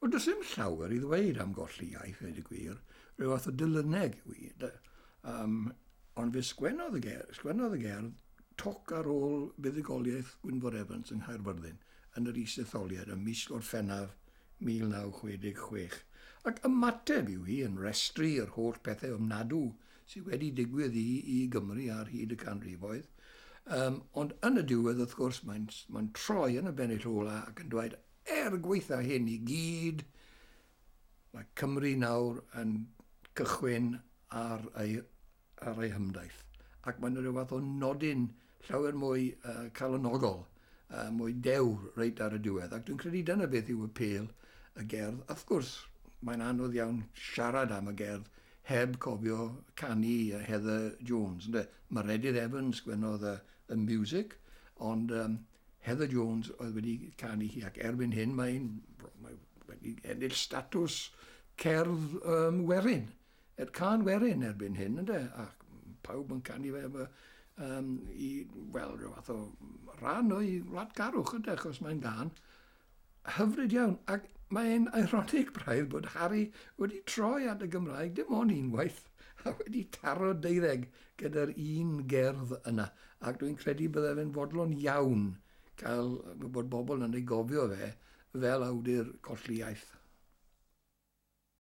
Wel, does dim llawer i ddweud am golli iaith, wedi gwir. Rhyw fath o dilyneg yw i. Ond fe sgwennodd y gerdd toc ar ôl buddugoliaeth Gwynfor Evans yng Nghaerfyrddin yn yr is-etholiad ym mis Gorffennaf 1966. Ac ymateb yw hi yn restru yr holl pethau ofnadw sydd wedi digwydd i Gymru ar hyd y canrifoedd. Ond yn y diwedd, wrth gwrs, mae'n troi yn y bennill ola ac yn dweud, gweitha hyn i gyd, mae Cymru nawr yn cychwyn ar ei hymdaeth. Ac mae'n rhyw fath o nodyn llawer mwy calonogol, mwy dewr reit ar y diwedd. Ac dwi'n credu dyna beth yw y pêl y gerdd. Wrth gwrs, mae'n anodd iawn siarad am y gerdd heb cofio canu Heather Jones. Mae Redydd Evans gwenodd y music, ond Heather Jones oedd wedi canu hi, ac erbyn hyn mae wedi ennill statws cerdd werin. Can werin erbyn hyn, ac pawb yn canu fe rhyw fath o rhan o'i wladgarwch, achos mae'n gan hyfryd iawn. Ac mae'n ironig braidd bod Harry wedi troi at y Gymraeg dim ond unwaith a wedi taro deuddeg gyda'r un gerdd yna. Ac dwi'n credu bydde fe'n fodlon iawn cael bod bobl yn ei gofio fe fel awdur colli iaith.